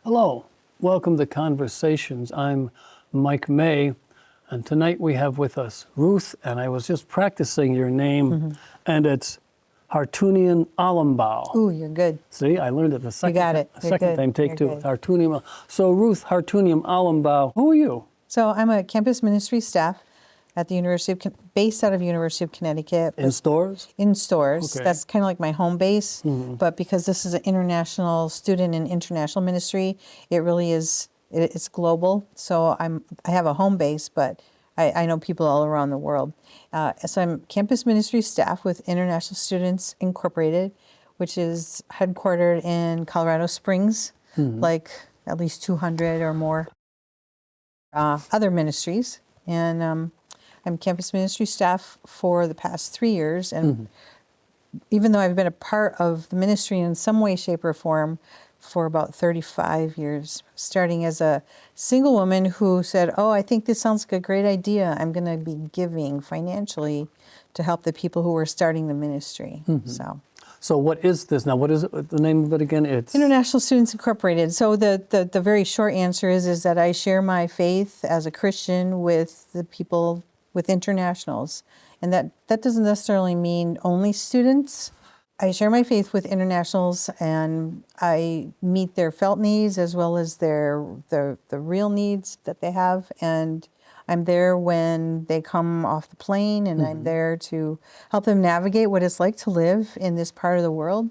Hello, welcome to Conversations. I'm Mike May, and tonight we have with us Ruth, and I was just practicing your name, and it's Hartunian-Alumbaugh. Ooh, you're good. See, I learned it the second, You got it. the second time, take two. Good. Hartunian. So Ruth Hartunian-Alumbaugh, who are you? So I'm a campus ministry staff at the based out of University of Connecticut. In stores? In stores. Okay. That's kind of like my home base. But because this is an international student and international ministry, it really is, it's global. So I have a home base, but I know people all around the world. So I'm campus ministry staff with International Students Incorporated, which is headquartered in Colorado Springs, like at least 200 or more other ministries. And I'm campus ministry staff for the past 3 years. And even though I've been a part of the ministry in some way, shape, or form for about 35 years, starting as a single woman who said, oh, I think this sounds like a great idea. I'm going to be giving financially to help the people who are starting the ministry. So what is this now? What is it, the name of it again? It's International Students Incorporated. So the very short answer is that I share my faith as a Christian with the people, with internationals. And that doesn't necessarily mean only students. I share my faith with internationals, and I meet their felt needs as well as the real needs that they have. And I'm there when they come off the plane, and I'm there to help them navigate what it's like to live in this part of the world,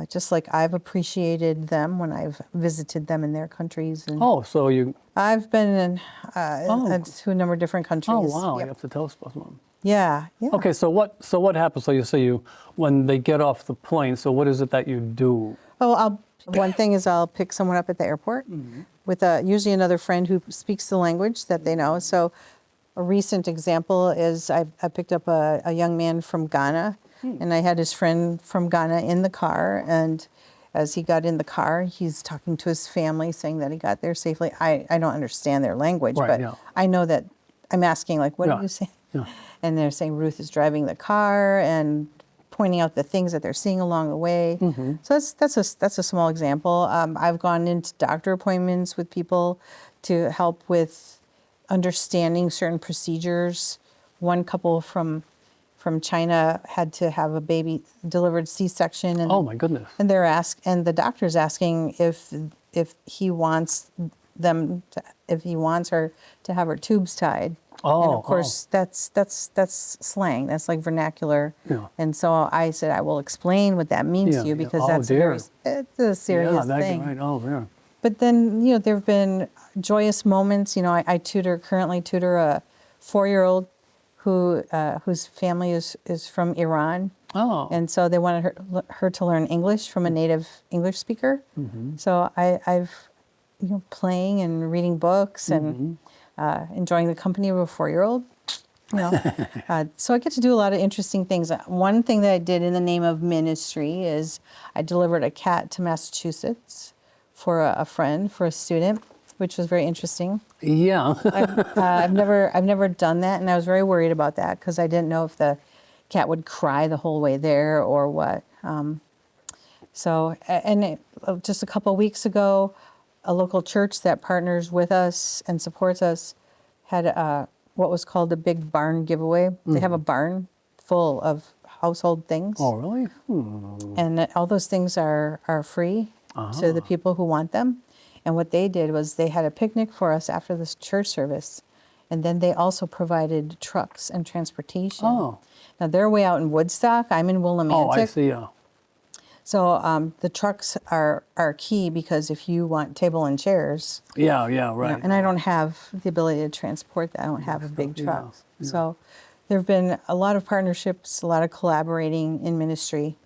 just like I've appreciated them when I've visited them in their countries. And so you... I've been to a number of different countries. Oh, wow, Yep. you have to tell us about them. Yeah. Okay, so what happens? So you say when they get off the plane, so what is it that you do? Oh, one thing is I'll pick someone up at the airport with usually another friend who speaks the language that they know. So a recent example is I picked up a young man from Ghana, and I had his friend from Ghana in the car, and as he got in the car, he's talking to his family, saying that he got there safely. I don't understand their language, Right, but yeah. I know that I'm asking, like, what Yeah, are you saying? yeah. And they're saying Ruth is driving the car and pointing out the things that they're seeing along the way. So that's a small example. I've gone into doctor appointments with people to help with understanding certain procedures. One couple from China had to have a baby delivered C-section, and Oh my goodness. and the doctor's asking if he wants her to have her tubes tied. And of course, that's slang. That's like vernacular. Yeah. And so I said, I will explain what that means to you, because it's a serious thing. Right. Oh, yeah. But then, there have been joyous moments. I currently tutor a 4-year-old whose family is from Iran. Oh. And so they wanted her to learn English from a native English speaker. So I've playing and reading books and enjoying the company of a 4-year-old. So I get to do a lot of interesting things. One thing that I did in the name of ministry is I delivered a cat to Massachusetts for a friend, for a student, which was very interesting. Yeah. I've never done that, and I was very worried about that because I didn't know if the cat would cry the whole way there or what. Just a couple of weeks ago, a local church that partners with us and supports us had what was called a big barn giveaway. They have a barn full of household things. Oh, really? And all those things are free to the people who want them. And what they did was they had a picnic for us after this church service. And then they also provided trucks and transportation. Oh. Now, they're way out in Woodstock. I'm in Willimantic. Oh, I see. Yeah. So the trucks are key, because if you want table and chairs, Yeah. Right. and I don't have the ability to transport that. I don't have a big truck. Yeah. So there have been a lot of partnerships, a lot of collaborating in ministry.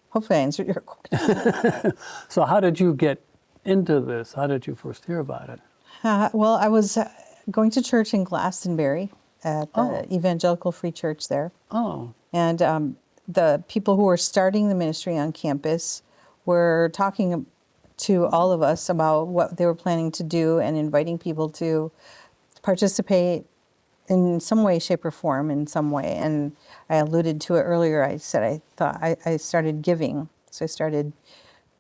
Hopefully I answered your question. So how did you get into this? How did you first hear about it? Well, I was going to church in Glastonbury at the Evangelical Free Church there. Oh. And the people who were starting the ministry on campus were talking to all of us about what they were planning to do and inviting people to participate in some way, shape, or form in some way. And I alluded to it earlier. I said I thought I started giving. So I started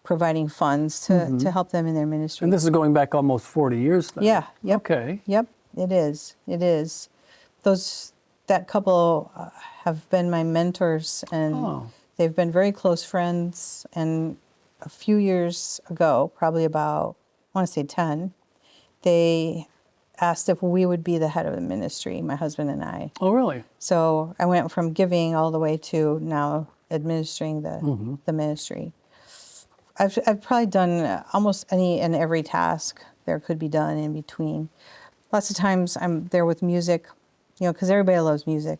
providing funds to help them in their ministry. And this is going back almost 40 years then? Yeah. Yep. Okay. Yep. It is. It is. That couple have been my mentors, and they've been very close friends. And a few years ago, probably about, I want to say 10, they asked if we would be the head of the ministry, my husband and I. Oh, really? So I went from giving all the way to now administering the ministry. I've probably done almost any and every task there could be done in between. Lots of times I'm there with music, because everybody loves music.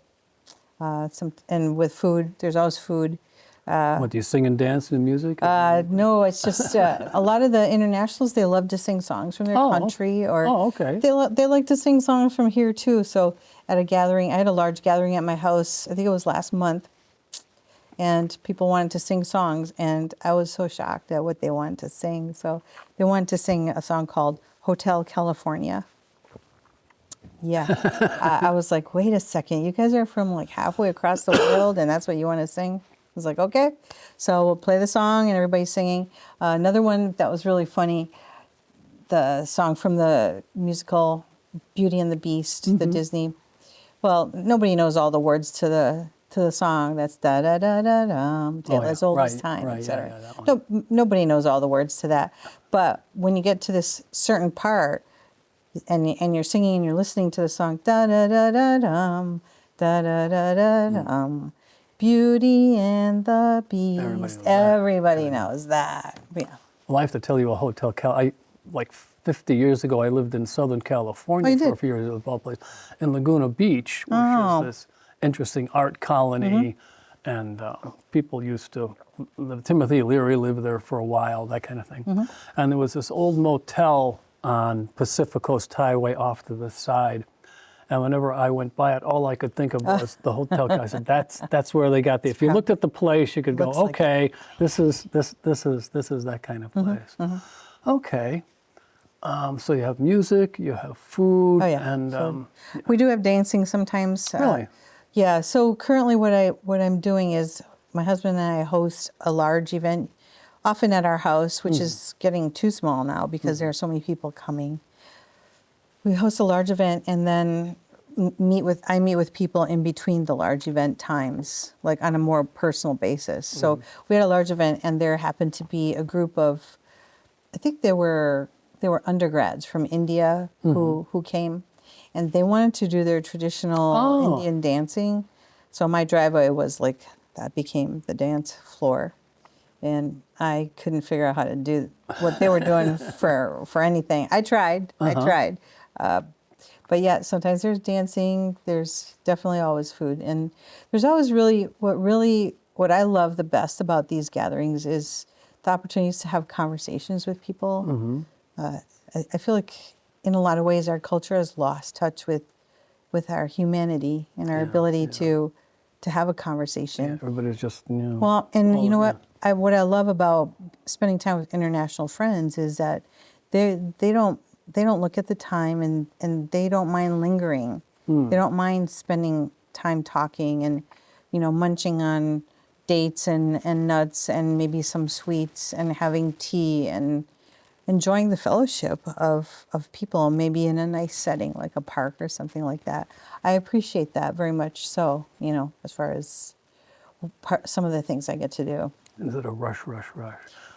And with food, there's always food. What, do you sing and dance in music? No, it's just a lot of the internationals, they love to sing songs from their country. Or okay. They like to sing songs from here too. So at a gathering, I had a large gathering at my house, I think it was last month, and people wanted to sing songs, and I was so shocked at what they wanted to sing. So they wanted to sing a song called Hotel California. Yeah. I was like, wait a second, you guys are from like halfway across the world and that's what you want to sing? I was like, okay. So we'll play the song and everybody's singing. Another one that was really funny, the song from the musical Beauty and the Beast, the Disney. Well, nobody knows all the words to the song. That's da da da da dum, tale as old as time, etc. No, nobody knows all the words to that. But when you get to this certain part, and you're singing and you're listening to the song, da da da da dum, da da da da dum, Beauty and the Beast. Everybody knows that. Yeah. Well, I have to tell you a Hotel like 50 years ago, I lived in Southern California for a few years, of all places, in Laguna Beach, which is this interesting art colony, and people used to live. Timothy Leary lived there for a while, that kind of thing. And there was this old motel on Pacific Coast Highway off to the side. And whenever I went by it, all I could think of was the hotel. I said, "That's where they got the." If you looked at the place, you could go, "Okay, this is that kind of place." Okay, so you have music, you have food, and we do have dancing sometimes. Really? Yeah. So currently, what I'm doing is my husband and I host a large event, often at our house, which is getting too small now because there are so many people coming. We host a large event and then I meet with people in between the large event times, like on a more personal basis. So we had a large event and there happened to be a group of, I think they were undergrads from India who came, and they wanted to do their traditional Indian dancing. So my driveway was like, that became the dance floor. And I couldn't figure out how to do what they were doing for anything. I tried. But yeah, sometimes there's dancing. There's definitely always food, and there's always what I love the best about these gatherings is the opportunities to have conversations with people. I feel like in a lot of ways our culture has lost touch with our humanity and our ability to have a conversation. Yeah, everybody's just Well, and you know what? What I love about spending time with international friends is that they don't look at the time and they don't mind lingering. They don't mind spending time talking and munching on dates and nuts and maybe some sweets and having tea and enjoying the fellowship of people, maybe in a nice setting like a park or something like that. I appreciate that very much so, as far as some of the things I get to do. Is it a rush? Oh,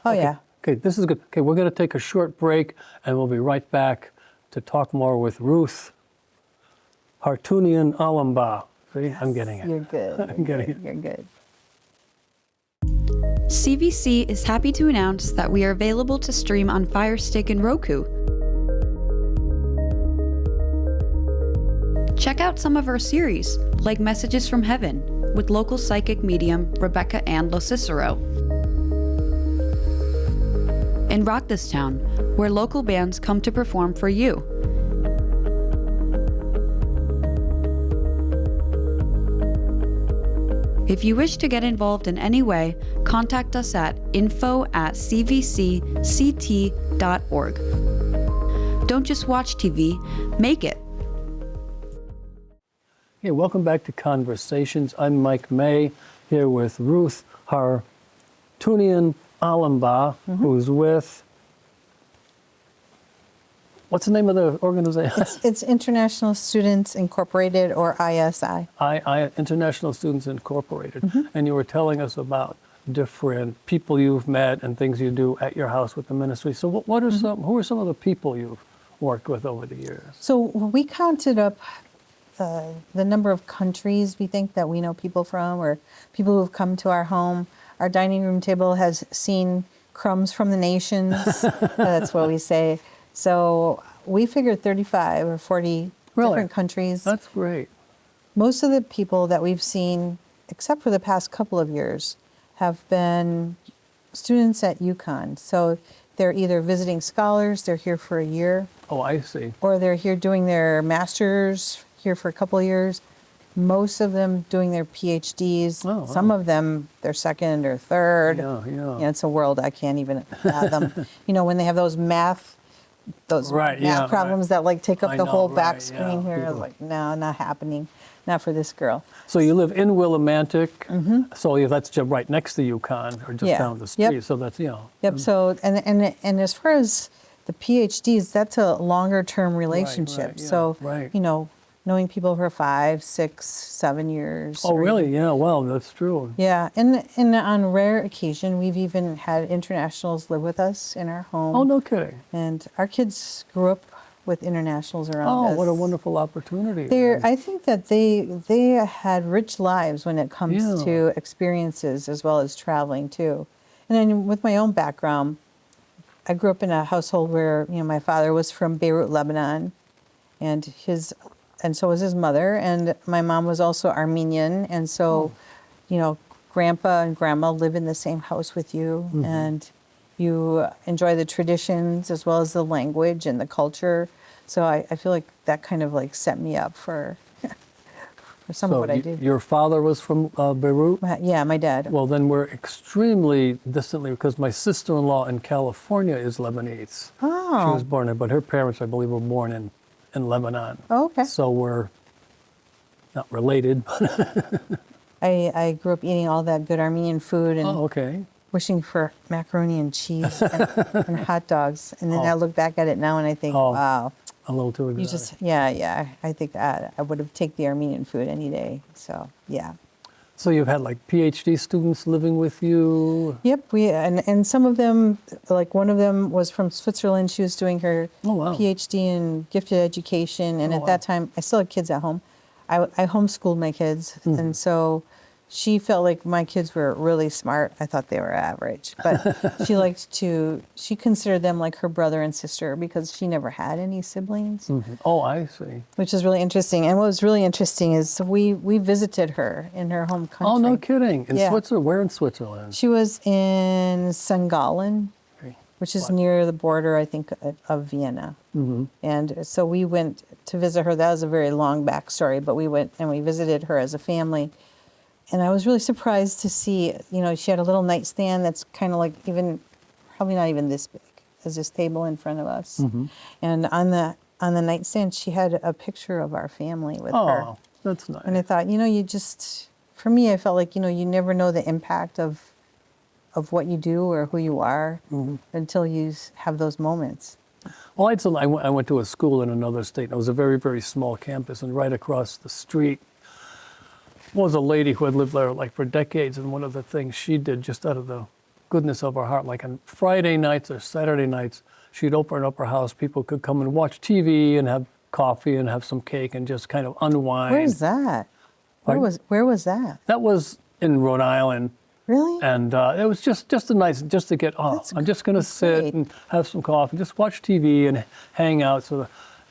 okay. yeah. Okay, this is good. Okay, we're going to take a short break, and we'll be right back to talk more with Ruth Hartunian-Alumbaugh. See, yes, I'm getting it. You're good. I'm getting it. You're good. CVC is happy to announce that we are available to stream on Fire Stick and Roku. Check out some of our series, like Messages from Heaven, with local psychic medium Rebecca Ann Locicero. And Rock This Town, where local bands come to perform for you. If you wish to get involved in any way, contact us at info@cvcct.org. Don't just watch TV, make it. Hey, welcome back to Conversations. I'm Mike May, here with Ruth Hartunian Hartunian-Alumbaugh, who's with, what's the name of the organization? It's International Students Incorporated, or ISI. International Students Incorporated. And you were telling us about different people you've met and things you do at your house with the ministry. So what are who are some of the people you've worked with over the years? So we counted up the number of countries we think that we know people from, or people who have come to our home. Our dining room table has seen crumbs from the nations. That's what we say. So we figured 35 or 40 different countries. That's great. Most of the people that we've seen, except for the past couple of years, have been students at UConn. So they're either visiting scholars, they're here for a year. Oh, I see. Or they're here doing their master's here for a couple of years. Most of them doing their PhDs. Oh, wow. Some of them, their second or third. Yeah. It's a world I can't even fathom. When they have those math problems that like take up the whole back screen here. I was like, no, not happening. Not for this girl. So you live in Willimantic. So that's just right next to UConn, or just down the street. Yep. So that's, Yep. So, and as far as the PhDs, that's a longer term relationship. So, knowing people for 5, 6, 7 years. Oh, really? Yeah, well, that's true. Yeah, and on rare occasion, we've even had internationals live with us in our home. Oh, no kidding. And our kids grew up with internationals around us. Oh, what a wonderful opportunity. I think that they had rich lives when it comes to experiences as well as traveling too. And then with my own background, I grew up in a household where my father was from Beirut, Lebanon, and so was his mother, and my mom was also Armenian, and so grandpa and grandma live in the same house with you, and you enjoy the traditions as well as the language and the culture. So I feel like that kind of like set me up for some of what I do. Your father was from Beirut? Yeah, my dad. Well, then we're extremely distantly, because my sister-in-law in California is Lebanese. Oh. She was born there, but her parents, I believe, were born in Lebanon. Oh, okay. So we're not related. I grew up eating all that good Armenian food and wishing for macaroni and cheese and hot dogs. And then I look back at it now and I think, wow. A little too exotic. I think that I would have taken the Armenian food any day. So, yeah. So you've had like PhD students living with you? Yep, and some of them, like one of them was from Switzerland. She was doing her PhD in gifted education, and at that time, I still had kids at home. I homeschooled my kids, and so she felt like my kids were really smart. I thought they were average, but she considered them like her brother and sister because she never had any siblings. Oh, I see. Which is really interesting. And what was really interesting is we visited her in her home country. Oh, no kidding. In Switzerland? Where in Switzerland? She was in St. Gallen, which is near the border, I think, of Vienna. And so we went to visit her. That was a very long backstory, but we went and we visited her as a family. And I was really surprised to see, she had a little nightstand that's kind of like probably not even this big as this table in front of us. And on the nightstand, she had a picture of our family with her. Oh, that's nice. And I thought, for me, I felt like, you never know the impact of what you do or who you are until you have those moments. Well, I went to a school in another state. And it was a very, very small campus, and right across the street was a lady who had lived there like for decades, and one of the things she did just out of the goodness of her heart, like on Friday nights or Saturday nights, she'd open up her house. People could come and watch TV and have coffee and have some cake and just kind of unwind. Where's that? Where was that? That was in Rhode Island. Really? And it was just a nice, just to get off. I'm just going to sit and have some coffee, just watch TV and hang out.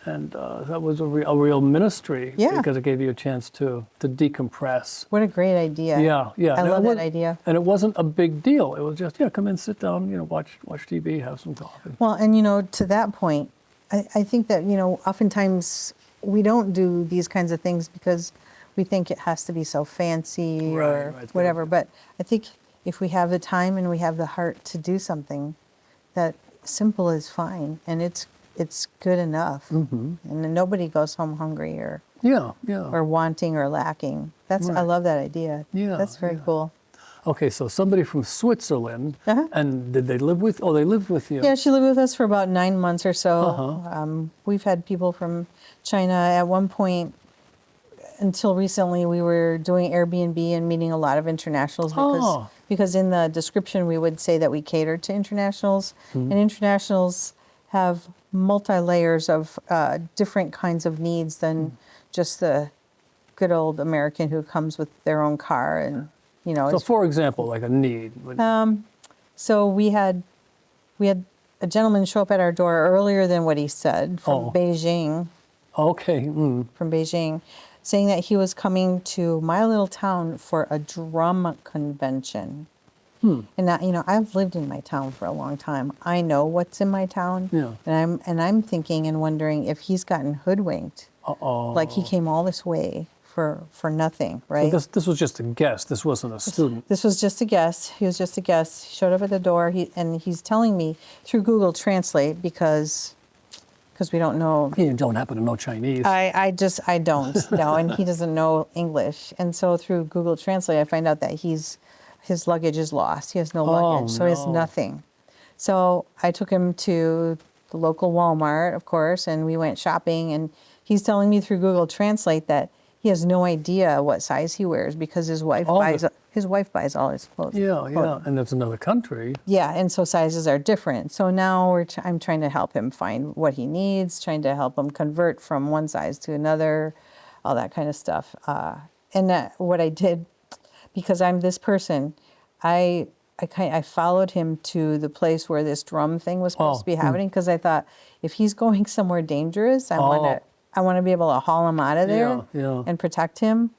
And that was a real ministry because it gave you a chance to decompress. What a great idea. Yeah. I love that idea. And it wasn't a big deal. It was just, come in, sit down, watch TV, have some coffee. Well, and to that point, I think that, oftentimes we don't do these kinds of things because we think it has to be so fancy or whatever. But I think if we have the time and we have the heart to do something, that simple is fine. And it's good enough, and nobody goes home hungry or wanting or lacking. I love that idea. Yeah, that's very cool. Okay, so somebody from Switzerland, Uh-huh. and did they live with? Oh, they lived with you. Yeah, she lived with us for about 9 months or so. Uh-huh. We've had people from China. At one point, until recently, we were doing Airbnb and meeting a lot of internationals because in the description we would say that we cater to internationals, and internationals have multi-layers of different kinds of needs than just the good old American who comes with their own car and, you know. So, for example, like a need. So we had a gentleman show up at our door earlier than what he said from Beijing. Okay. From Beijing, saying that he was coming to my little town for a drum convention. And now, you know, I've lived in my town for a long time. I know what's in my town. Yeah. And I'm thinking and wondering if he's gotten hoodwinked. Like he came all this way for nothing, right? So this was just a guest. This wasn't a student. This was just a guest. He was just a guest. He showed up at the door. He's telling me through Google Translate because we don't know. You don't happen to know Chinese. I don't know, and he doesn't know English. And so through Google Translate, I find out that his luggage is lost. He has no luggage, so he has nothing. So I took him to the local Walmart, of course, and we went shopping. And he's telling me through Google Translate that he has no idea what size he wears because his wife buys all his clothes. Yeah, and that's another country. Yeah, and so sizes are different. So now I'm trying to help him find what he needs, trying to help him convert from one size to another, all that kind of stuff. What I did, because I'm this person, I followed him to the place where this drum thing was supposed to be happening because I thought if he's going somewhere dangerous, I want to be able to haul him out of there and protect him.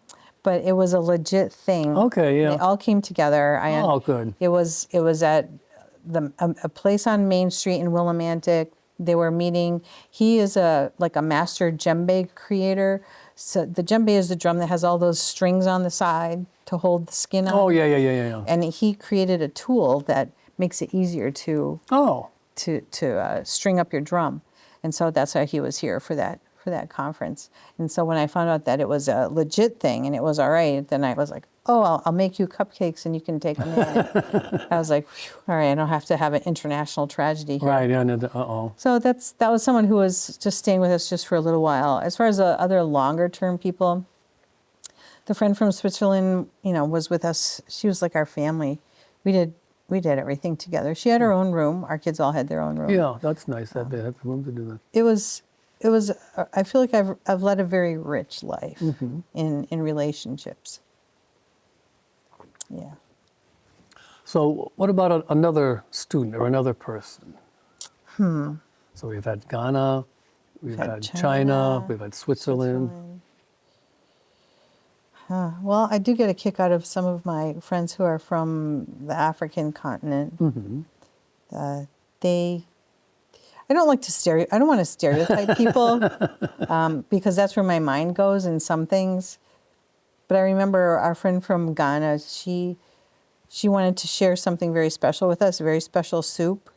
But it was a legit thing. Okay, yeah. It all came together. Good. It was at a place on Main Street in Willimantic. They were meeting. He is a master djembe creator. So the djembe is the drum that has all those strings on the side to hold the skin on. Oh, yeah. And he created a tool that makes it easier to string up your drum. And so that's why he was here for that conference. And so when I found out that it was a legit thing and it was all right, then I was like, I'll make you cupcakes and you can take them in. I was like, all right, I don't have to have an international tragedy here. Right, yeah, no, So that was someone who was just staying with us just for a little while. As far as other longer term people, the friend from Switzerland, you know, was with us. She was like our family. We did everything together. She had her own room. Our kids all had their own room. Yeah, that's nice that they have room to do that. It was. I feel like I've led a very rich life in relationships. Yeah. So what about another student or another person? So we've had Ghana, we've had China, we've had Switzerland. Well, I do get a kick out of some of my friends who are from the African continent. I don't want to stereotype people because that's where my mind goes in some things. But I remember our friend from Ghana, she wanted to share something very special with us, a very special soup.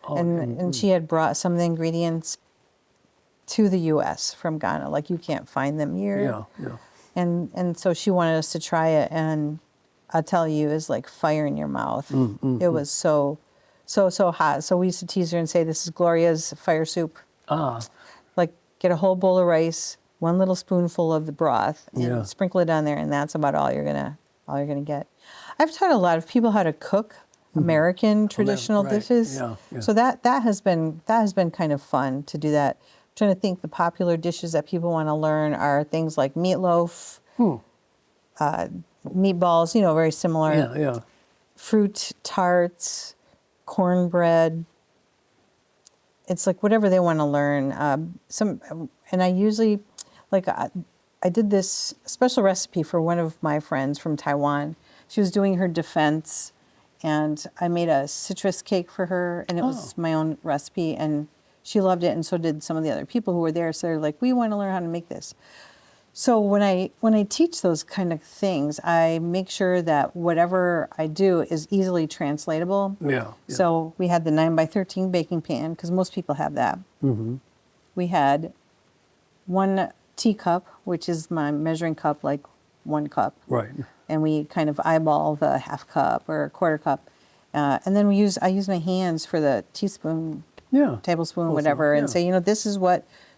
And she had brought some of the ingredients to the U.S. from Ghana. Like, you can't find them here. Yeah. And so she wanted us to try it. And I'll tell you, it was like fire in your mouth. It was so hot. So we used to tease her and say, this is Gloria's fire soup. Like, get a whole bowl of rice, one little spoonful of the broth, and sprinkle it on there, and that's about all you're gonna get. I've taught a lot of people how to cook American traditional dishes. Yeah. So that has been kind of fun to do that. I'm trying to think, the popular dishes that people want to learn are things like meatloaf, meatballs, you know, very similar. Yeah. Fruit tarts, cornbread. It's like whatever they want to learn. And I usually, I did this special recipe for one of my friends from Taiwan. She was doing her defense, and I made a citrus cake for her, and it was my own recipe, and she loved it, and so did some of the other people who were there. So they're like, we want to learn how to make this. So when I teach those kind of things, I make sure that whatever I do is easily translatable. Yeah. So we had the 9x13 baking pan, because most people have that. We had 1 teacup, which is my measuring cup, like 1 cup. Right. And we kind of eyeball the half cup or a quarter cup. And then I use my hands for the teaspoon, Yeah. tablespoon, Close whatever, enough, and yeah. say,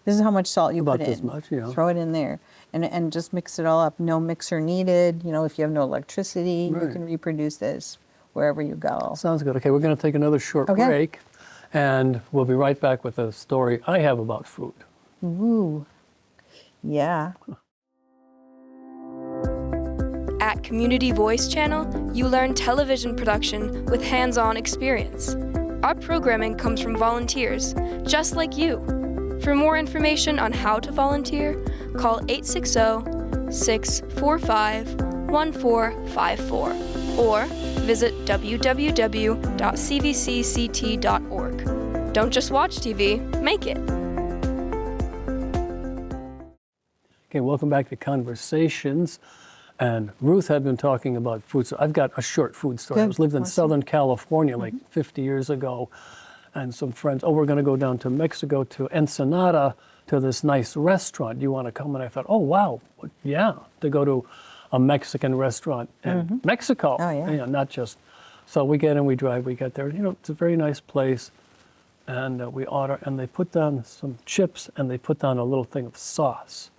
this is how much salt you About put this in. much, yeah. Throw it in there. And just mix it all up. No mixer needed. If you have no electricity, you Right. can reproduce this wherever you go. Sounds good. Okay, we're going to take another short Okay. break, and we'll be right back with a story I have about food. Ooh, yeah. At Community Voice Channel, you learn television production with hands-on experience. Our programming comes from volunteers, just like you. For more information on how to volunteer, call 860-645-1454 or visit www.cvcct.org. Don't just watch TV, make it. Okay, welcome back to Conversations. And Ruth had been talking about food. So I've got a short food story. I Good. lived in Awesome. Southern California like 50 years ago. And some friends, we're going to go down to Mexico to Ensenada to this nice restaurant. Do you want to come? And I thought, oh, wow, yeah, to go to a Mexican restaurant in Mexico. Oh, yeah. Not just. So we get in, we drive, we get there. It's a very nice place. And we order, and they put down some chips, and they put down a little thing of sauce.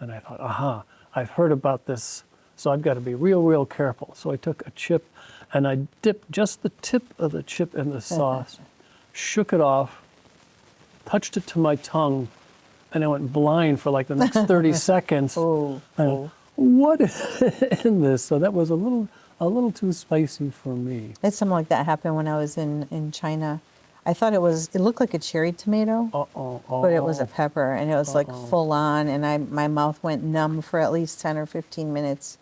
And I thought, I've heard about this, so I've got to be real, real careful. So I took a chip, and I dipped just the tip of the chip in the sauce, shook it off, touched it to my tongue, and I went blind for like the next 30 seconds. What is in this? So that was a little too spicy for me. It's something like that happened when I was in China. I thought it looked like a cherry tomato, but it was a pepper, and it was like full on, and my mouth went numb for at least 10 or 15 minutes.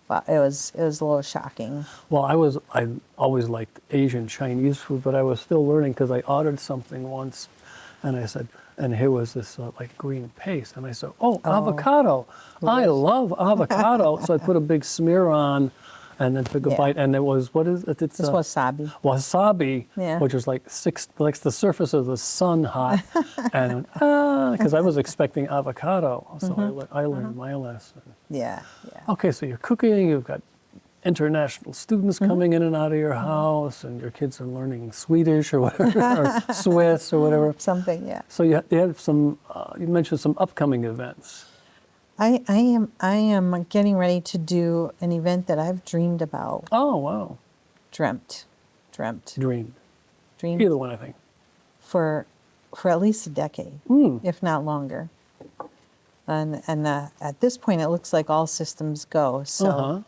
But it was a little shocking. Well, I always liked Asian Chinese food, but I was still learning because I ordered something once, and I said, and here was this like green paste, and I said, avocado. I love avocado. So I put a big smear on, and then took a bite, and it was, what is it? It's wasabi. Wasabi, Yeah. which was like the surface of the sun hot, and because I was expecting avocado, so I learned my lesson. Yeah. Okay, so you're cooking, you've got international students coming in and out of your house, and your kids are learning Swedish or whatever, or Swiss or whatever. Something, yeah. So you have some, you mentioned some upcoming events. I am getting ready to do an event that I've dreamed about. Oh, wow. Dreamt. Dreamed. Dreamed Either one, I think. for at least a decade, if not longer. And at this point, it looks like all systems go. So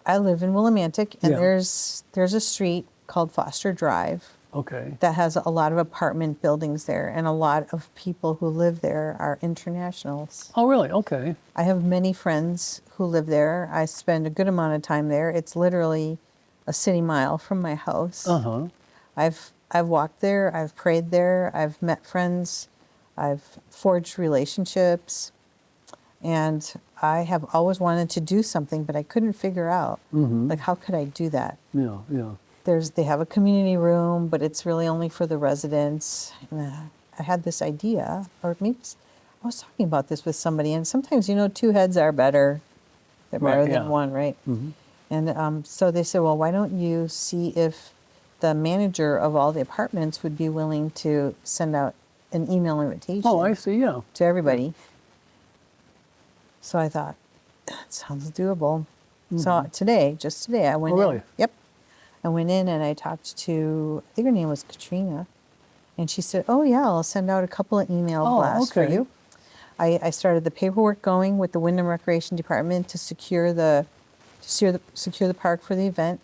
I live in Willimantic, and there's a street called Foster Drive Okay. that has a lot of apartment buildings there, and a lot of people who live there are internationals. Oh, really? Okay. I have many friends who live there. I spend a good amount of time there. It's literally a city mile from my house. I've walked there, I've prayed there, I've met friends, I've forged relationships, and I have always wanted to do something, but I couldn't figure out, like, how could I do that? Yeah. They have a community room, but it's really only for the residents. And I had this idea, or maybe I was talking about this with somebody, and sometimes, two heads are better. They're better than one, right? And so they said, well, why don't you see if the manager of all the apartments would be willing to send out an email invitation Oh, I see, yeah. to everybody. So I thought, that sounds doable. So just today, I went in. Really? Yep. I went in and I talked to, I think her name was Katrina, and she said, oh yeah, I'll send out a couple of email blasts for you. I started the paperwork going with the Wyndham Recreation Department to secure the park for the event.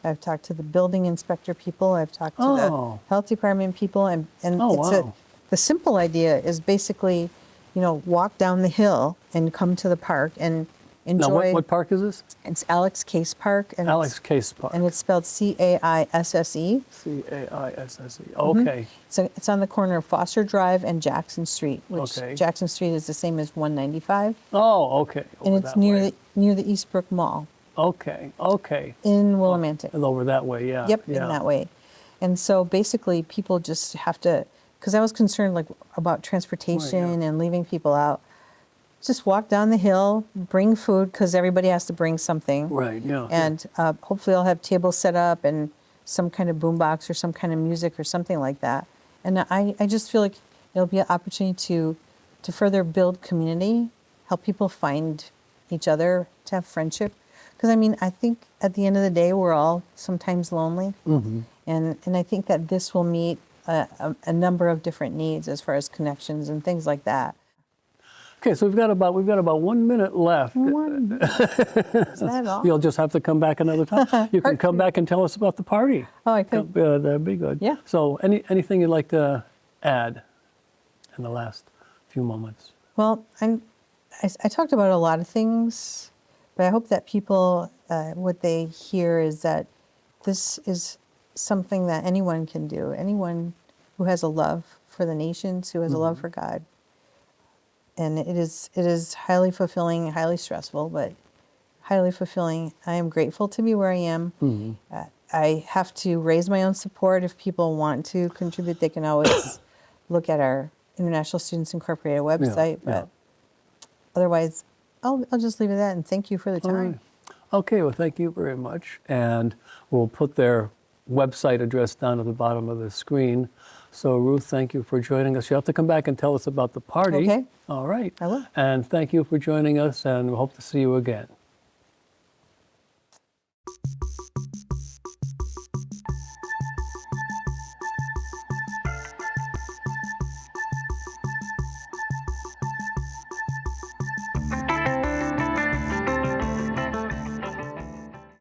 I've talked to the building inspector people. I've talked to the health department people, and the simple idea is basically, walk down the hill and come to the park and enjoy. Now, what park is this? It's Alex Case Park. And Alex Case Park. And it's spelled C-A-I-S-S-E. C-A-I-S-S-E. Okay. So it's on the corner of Foster Drive and Jackson Street, which Okay. Jackson Street is the same as 195. Oh, okay. And it's near the Eastbrook Mall. Okay. In Willimantic. Over that way, yeah. Yep, in that way. And so basically people just have to, because I was concerned about transportation and leaving people out. just walk down the hill, bring food, because everybody has to bring something. Right, yeah. And hopefully I'll have tables set up and some kind of boombox or some kind of music or something like that. And I just feel like it'll be an opportunity to further build community, help people find each other, to have friendship. Because, I mean, I think at the end of the day, we're all sometimes lonely. Mm-hmm. And I think that this will meet a number of different needs as far as connections and things like that. Okay, so we've got about 1 minute left. Is that all? You'll just have to come back another time. You can come back and tell us about the party. Oh, I could. That'd be good. Yeah. So anything you'd like to add in the last few moments? Well, I talked about a lot of things, but I hope that people, what they hear is that this is something that anyone can do. Anyone who has a love for the nations, who has a love for God. And it is highly fulfilling, highly stressful, but highly fulfilling. I am grateful to be where I am. Mm-hmm. I have to raise my own support. If people want to contribute, they can always look at our International Students Incorporated website. But otherwise, I'll just leave it at that, and thank you for the time. All right. Okay, well, thank you very much. And we'll put their website address down at the bottom of the screen. So, Ruth, thank you for joining us. You'll have to come back and tell us about the party. Okay. All right. I will. And thank you for joining us, and we hope to see you again.